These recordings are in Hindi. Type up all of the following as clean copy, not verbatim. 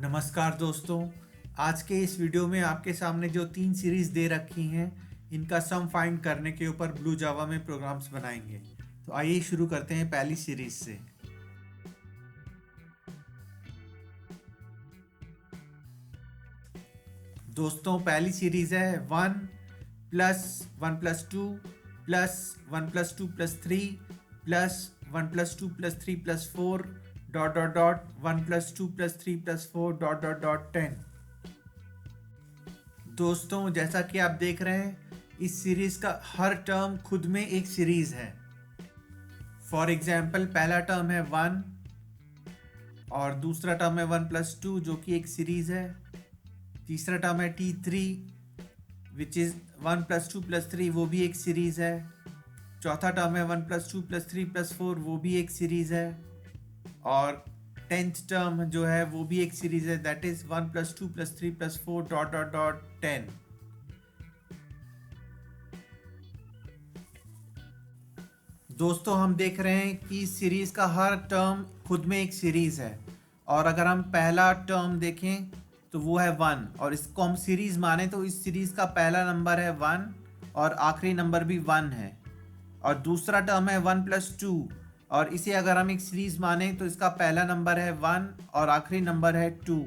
नमस्कार दोस्तों। आज के इस वीडियो में आपके सामने जो 3 सीरीज दे रखी हैं इनका सम फाइंड करने के ऊपर ब्लू जावा में प्रोग्राम्स बनाएंगे। तो आइए शुरू करते हैं पहली सीरीज से। दोस्तों पहली सीरीज है 1 plus 1 plus 2 plus 1 plus 2 plus 3 plus 1 plus 2 plus 3 plus 4 dot dot dot 1 plus 2 plus 3 plus 4 dot dot dot 10। दोस्तों जैसा कि आप देख रहे हैं इस सीरीज का हर टर्म खुद में एक सीरीज है। फॉर एग्जाम्पल पहला टर्म है 1 और दूसरा टर्म है 1 प्लस 2 जो कि एक सीरीज है। तीसरा टर्म है T3 which is 1 plus 2 plus 3 वो भी एक सीरीज है। चौथा टर्म है 1 प्लस 2 प्लस 3 प्लस 4 वो भी एक सीरीज है। और 10th टर्म जो है वो भी एक सीरीज है, that is 1 plus 2 plus 3 plus 4 dot dot dot 10। दोस्तों हम देख रहे हैं कि सीरीज का हर टर्म खुद में एक सीरीज है। और अगर हम पहला टर्म देखें तो वो है 1 और इसको हम सीरीज माने तो इस सीरीज का पहला नंबर है 1 और आखिरी नंबर भी 1 है। और दूसरा टर्म है 1 प्लस 2 और इसे अगर हम एक सीरीज माने तो इसका पहला नंबर है 1 और आखिरी नंबर है 2।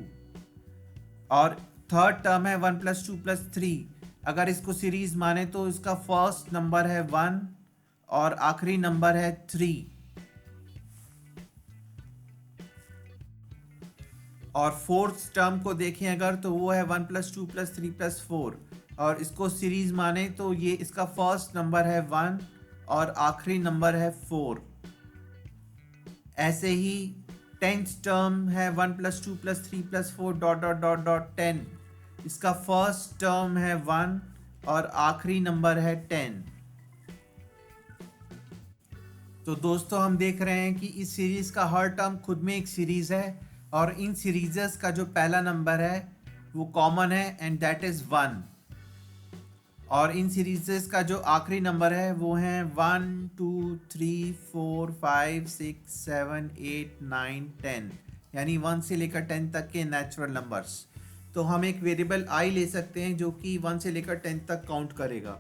और थर्ड टर्म है 1 प्लस 2 प्लस 3, अगर इसको सीरीज माने तो इसका फर्स्ट नंबर है 1 और आखिरी नंबर है 3। और फोर्थ टर्म को देखें अगर तो वो है 1 प्लस 2 प्लस 3 प्लस 4 और इसको सीरीज माने तो ये इसका फर्स्ट नंबर है 1 और आखिरी नंबर है 4। ऐसे ही 10th टर्म है 1 plus 2 plus 3 plus 4 dot dot dot dot 10, इसका फर्स्ट टर्म है 1 और आखिरी नंबर है 10। तो दोस्तों हम देख रहे हैं कि इस सीरीज का हर टर्म खुद में एक सीरीज है और इन सीरीजेस का जो पहला नंबर है वो कॉमन है एंड दैट इज 1। और इन सीरीजेस का जो आखिरी नंबर है वो है 1 2 3 4 5 6 7 8 9 10, यानी 1 से लेकर 10 तक के नेचुरल नंबर्स। तो हम एक वेरिएबल i ले सकते हैं जो कि 1 से लेकर 10 तक काउंट करेगा।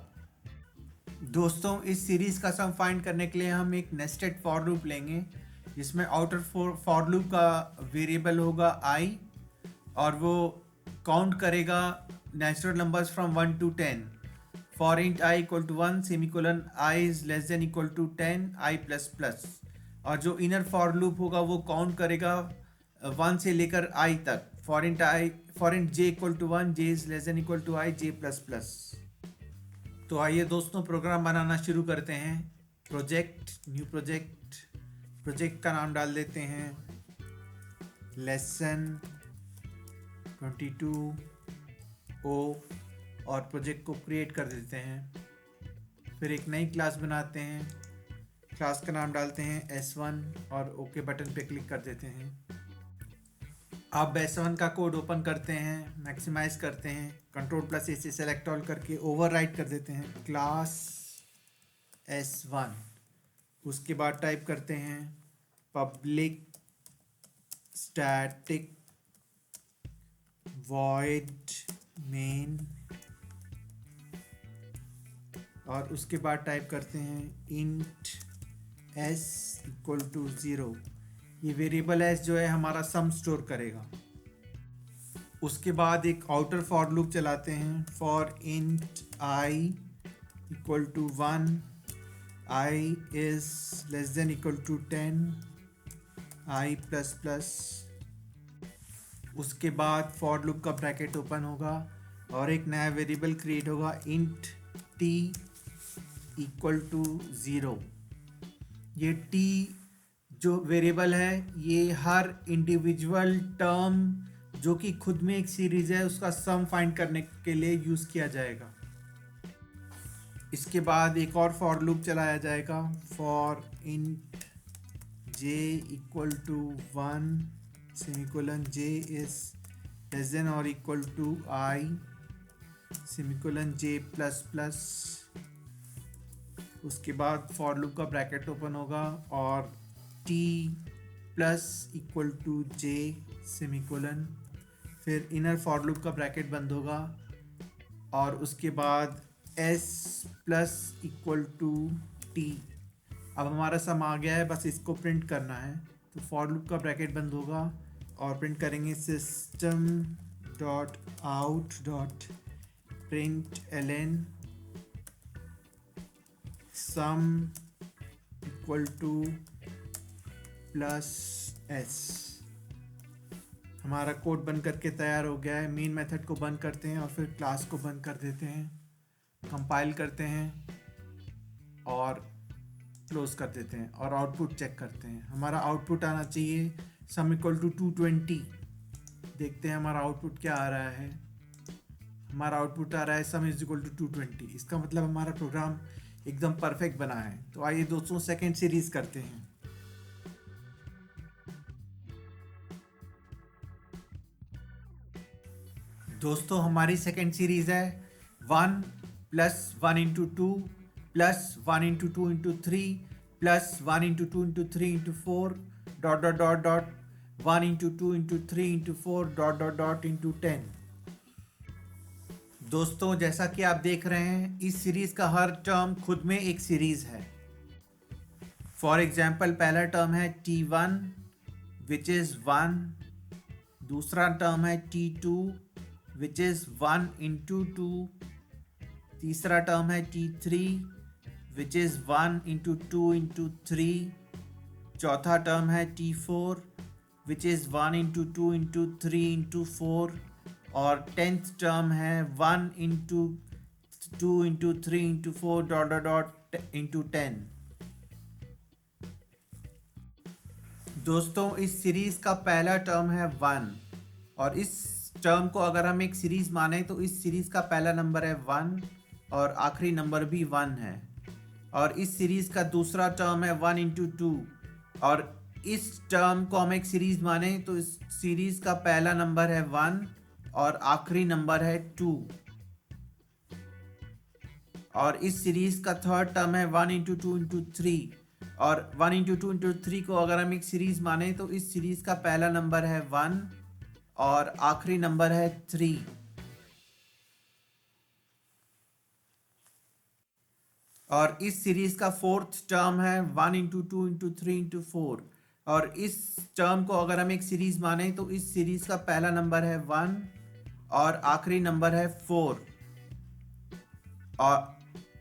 दोस्तों इस सीरीज का सम फाइंड करने के लिए हम एक नेस्टेड फॉर लूप लेंगे जिसमें आउटर फॉर लूप का वेरिएबल होगा i और वो काउंट करेगा natural numbers from 1 to 10। For int i equal to 1 semicolon i is less than equal to 10 i plus plus. और जो इनर फॉर लूप होगा वो काउंट करेगा 1 से लेकर i तक। For int j equal to 1 j is less than equal to i j plus plus. तो आइए दोस्तों प्रोग्राम बनाना शुरू करते हैं। प्रोजेक्ट न्यू प्रोजेक्ट का नाम डाल देते हैं लेसन 22 ओ और प्रोजेक्ट को क्रिएट कर देते हैं। फिर एक नई क्लास बनाते हैं, क्लास का नाम डालते हैं S1 और ओके बटन पे क्लिक कर देते हैं। अब S1 का कोड ओपन करते हैं, मैक्सिमाइज करते हैं, कंट्रोल प्लस ए से सेलेक्ट ऑल करके ओवरराइट कर देते हैं क्लास S1। उसके बाद टाइप करते हैं पब्लिक स्टैटिक वॉइड मेन और उसके बाद टाइप करते हैं इंट s इक्वल टू 0। ये वेरिएबल s जो है हमारा सम स्टोर करेगा। उसके बाद एक आउटर फॉर लूप चलाते हैं for int i equal to 1 i is less than equal to 10 i plus plus. उसके बाद फॉर लूप का ब्रैकेट ओपन होगा और एक नया वेरिएबल क्रिएट होगा इंट t इक्वल टू 0। ये t जो वेरिएबल है ये हर इंडिविजुअल टर्म जो कि खुद में एक सीरीज है उसका सम फाइंड करने के लिए यूज़ किया जाएगा। इसके बाद एक और फॉर लूप चलाया जाएगा for int j equal to 1 semicolon j is less than और equal to i semicolon j plus plus. उसके बाद फॉर लूप का ब्रैकेट ओपन होगा और t plus equal to j semicolon फिर इनर फॉर लूप का ब्रैकेट बंद होगा और उसके बाद s plus equal to t. अब हमारा सम आ गया है, बस इसको प्रिंट करना है। तो फॉर लूप का ब्रैकेट बंद होगा और प्रिंट करेंगे system dot out dot print ln sum equal two plus s। हमारा कोड बंद करके तैयार हो गया है। मेन मेथड को बंद करते हैं और फिर क्लास को बंद कर देते हैं, कंपाइल करते हैं और क्लोज कर देते हैं और आउटपुट चेक करते हैं। हमारा आउटपुट आना चाहिए सम इक्वल टू 220। देखते हैं हमारा आउटपुट क्या आ रहा है। हमारा आउटपुट आ रहा है सम इज इक्वल टू 220। इसका मतलब हमारा प्रोग्राम एकदम परफेक्ट बना है। तो आइए दोस्तों सेकेंड सीरीज करते हैं। दोस्तों हमारी सेकेंड सीरीज है 1 plus 1 into 2 plus 1 into 2 into 3 plus 1 into 2 into 3 into 4 dot dot dot dot 1 into 2 into 3 into 4 dot dot dot into 10। दोस्तों जैसा कि आप देख रहे हैं इस सीरीज का हर टर्म खुद में एक सीरीज है। फॉर एग्जाम्पल पहला टर्म है T1 विच इज 1, दूसरा टर्म है T2 विच इज 1 इंटू 2, तीसरा टर्म है T3 which is 1 into 2 into 3, चौथा टर्म है T4 which is 1 into 2 into 3 into 4 और 10th टर्म है 1 into 2 into 3 into 4 dot dot dot into 10। दोस्तों इस सीरीज का पहला टर्म है 1 और इस टर्म को अगर हम एक सीरीज माने तो इस सीरीज का पहला नंबर है 1 और आखिरी नंबर भी 1 है। और इस सीरीज का दूसरा टर्म है 1 इंटू 2 और इस टर्म को हम एक सीरीज माने तो इस सीरीज का पहला नंबर है 1 और आखिरी नंबर है 2। और इस सीरीज का थर्ड टर्म है 1 इंटू 2 इंटू 3 और 1 इंटू 2 इंटू 3 को अगर हम एक सीरीज माने तो इस सीरीज का पहला नंबर है 1 और आखिरी नंबर है 3। और इस सीरीज का फोर्थ टर्म है 1 इंटू 2 इंटू 3 इंटू 4 और इस टर्म को अगर हम एक सीरीज माने तो इस सीरीज का पहला नंबर है 1 और आखिरी नंबर है 4।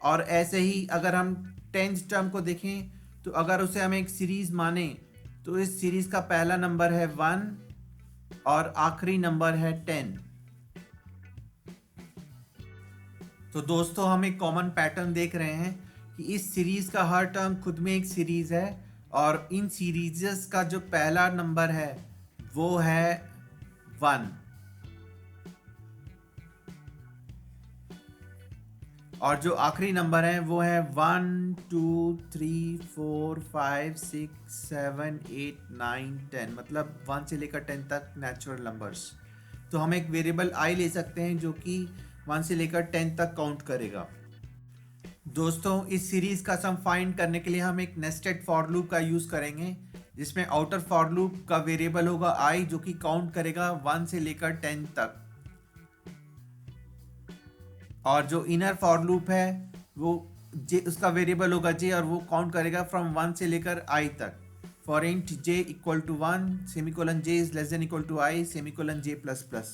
और ऐसे ही अगर हम 10th टर्म को देखें तो अगर उसे हम एक सीरीज माने तो इस सीरीज का पहला नंबर है 1 और आखिरी नंबर है 10। तो दोस्तों हम एक कॉमन पैटर्न देख रहे हैं कि इस सीरीज का हर टर्म खुद में एक सीरीज है और इन सीरीजेस का जो पहला नंबर है वो है 1 और जो आखिरी नंबर है वो है 1 2 3 4 5 6 7 8 9 10, मतलब 1 से लेकर 10 तक नेचुरल नंबर्स। तो हम एक वेरिएबल i ले सकते हैं जो कि 1 से लेकर 10 तक काउंट करेगा। दोस्तों इस सीरीज का सम फाइंड करने के लिए हम एक नेस्टेड फॉर लूप का यूज करेंगे जिसमें आउटर फॉर लूप का वेरिएबल होगा i जो कि काउंट करेगा 1 से लेकर 10 तक और जो इनर फॉर लूप है वो j उसका वेरिएबल होगा j और वो काउंट करेगा फ्रॉम 1 से लेकर i तक। For int j equal to 1 semicolon j is less than equal to i semicolon j plus plus.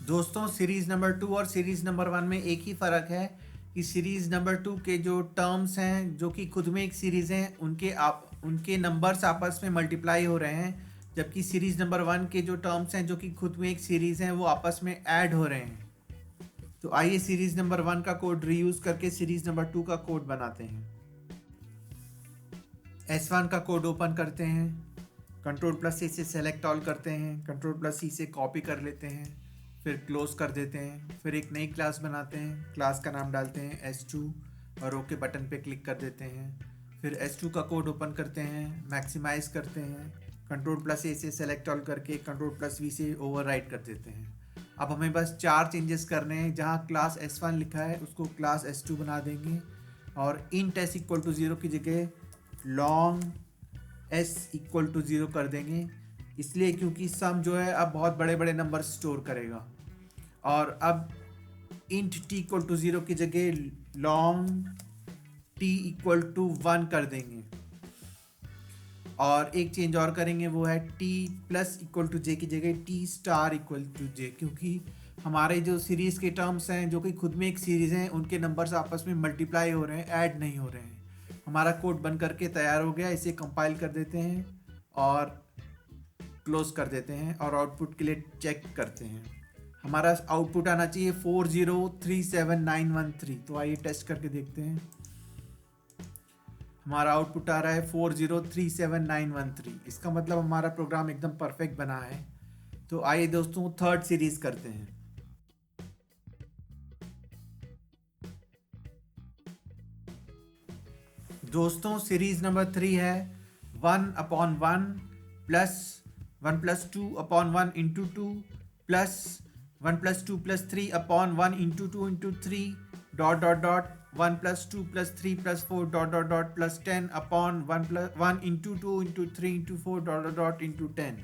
दोस्तों सीरीज नंबर 2 और सीरीज नंबर 1 में एक ही फ़र्क है कि सीरीज नंबर 2 के जो टर्म्स हैं जो कि खुद में एक सीरीज हैं उनके नंबर्स आपस में मल्टीप्लाई हो रहे हैं, जबकि सीरीज नंबर 1 के जो टर्म्स हैं जो कि खुद में एक सीरीज हैं वो आपस में ऐड हो रहे हैं। तो आइए सीरीज नंबर 1 का कोड रीयूज करके सीरीज नंबर 2 का कोड बनाते हैं। S1 का कोड ओपन करते हैं, कंट्रोल प्लस C से सेलेक्ट ऑल करते हैं, कंट्रोल प्लस C से कॉपी कर लेते हैं, फिर क्लोज कर देते हैं, फिर एक नई क्लास बनाते हैं, क्लास का नाम डालते हैं S2 और ओके बटन पे क्लिक कर देते हैं। फिर S2 का कोड ओपन करते हैं, मैक्सिमाइज करते हैं, कंट्रोल प्लस A से सेलेक्ट ऑल करके कंट्रोल प्लस V से ओवरराइट कर देते हैं। अब हमें बस 4 चेंजेस करने हैं। जहाँ क्लास S1 लिखा है उसको क्लास S2 बना देंगे और इंट s इक्वल टू 0 की जगह लॉन्ग s इक्वल टू 0 कर देंगे इसलिए क्योंकि सम जो है अब बहुत बड़े बड़े नंबर स्टोर करेगा। और अब इंट t इक्वल टू 0 की जगह लॉन्ग t इक्वल टू 1 कर देंगे। और एक चेंज और करेंगे, वो है t प्लस इक्वल टू जे की जगह t स्टार इक्वल टू जे, क्योंकि हमारे जो सीरीज़ के टर्म्स हैं जो कि खुद में एक सीरीज़ हैं उनके नंबर्स आपस में मल्टीप्लाई हो रहे हैं, ऐड नहीं हो रहे हैं। हमारा कोड बन करके तैयार हो गया, इसे कंपाइल कर देते हैं और क्लोज कर देते हैं और आउटपुट के लिए चेक करते हैं। हमारा आउटपुट आना चाहिए 4037913। तो आइए टेस्ट करके देखते हैं। हमारा आउटपुट आ रहा है 4037913। इसका मतलब हमारा प्रोग्राम एकदम परफेक्ट बना है। तो आइए दोस्तों थर्ड सीरीज करते हैं। दोस्तों सीरीज नंबर 3 है 1/1 plus 1 plus 2/1 into 2 plus 1 plus 2 plus 3/1 into 2 into 3 dot dot dot 1 plus 2 plus 3 plus 4 dot dot dot plus 10/1 plus 1 into 2 into 3 into 4 dot dot dot into 10।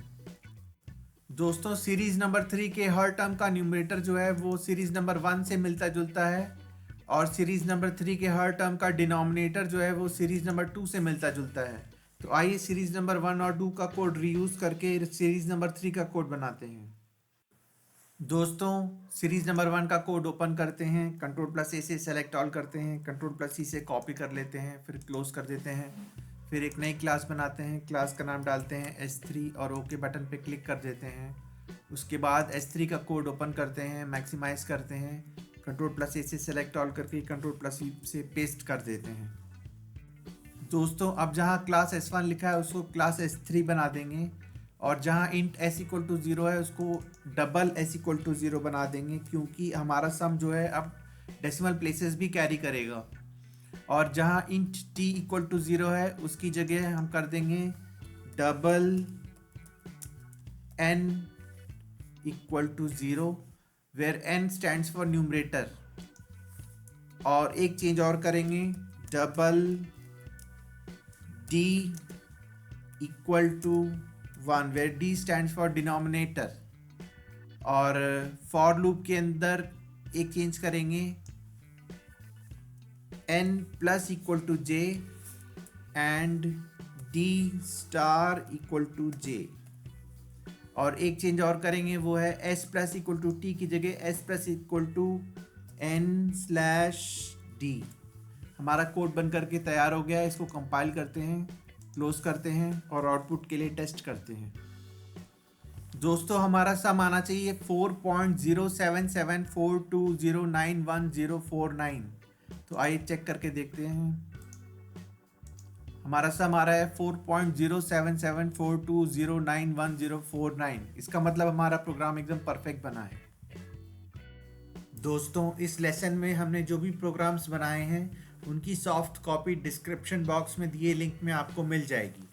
दोस्तों सीरीज नंबर 3 के हर टर्म का न्यूमरेटर जो है वो सीरीज नंबर 1 से मिलता जुलता है, और सीरीज नंबर 3 के हर टर्म का डिनोमिनेटर जो है वो सीरीज नंबर 2 से मिलता जुलता है। तो आइए सीरीज नंबर 1 और 2 का कोड रीयूज करके सीरीज नंबर 3 का कोड बनाते हैं। दोस्तों सीरीज नंबर 1 का कोड ओपन करते हैं, कंट्रोल प्लस ए से सेलेक्ट ऑल करते हैं, कंट्रोल प्लस सी से कॉपी कर लेते हैं, फिर क्लोज कर देते हैं। फिर एक नई क्लास बनाते हैं, क्लास का नाम डालते हैं S3 और ओके बटन पे क्लिक कर देते हैं। उसके बाद S3 का कोड ओपन करते हैं, मैक्सिमाइज करते हैं, कंट्रोल प्लस ए से सेलेक्ट ऑल करके कंट्रोल प्लस सी से पेस्ट कर देते हैं। दोस्तों अब जहाँ क्लास S1 लिखा है उसको क्लास S3 बना देंगे, और जहाँ इंट s इक्वल टू 0 है उसको डबल s इक्वल टू 0 बना देंगे, क्योंकि हमारा सम जो है अब डेसिमल प्लेसेस भी कैरी करेगा। और जहाँ इंट t इक्वल टू 0 है उसकी जगह हम कर देंगे double n equal to 0, where n stands for numerator. और एक चेंज और करेंगे, double d equal to 1, where d stands for denominator. और फॉर लूप के अंदर एक चेंज करेंगे, n plus equal to j and d star equal to j। और एक चेंज और करेंगे, वो है s plus equal to t की जगह s plus equal to n/d। हमारा कोड बन करके तैयार हो गया है। इसको कंपाइल करते हैं, क्लोज करते हैं और आउटपुट के लिए टेस्ट करते हैं। दोस्तों हमारा सम आना चाहिए 4.07742091049। तो आइए चेक करके देखते हैं। हमारा सम आ रहा है 4.07742091049। इसका मतलब हमारा प्रोग्राम एकदम परफेक्ट बना है। दोस्तों इस लेसन में हमने जो भी प्रोग्राम्स बनाए हैं उनकी सॉफ्ट कॉपी डिस्क्रिप्शन बॉक्स में दिए लिंक में आपको मिल जाएगी।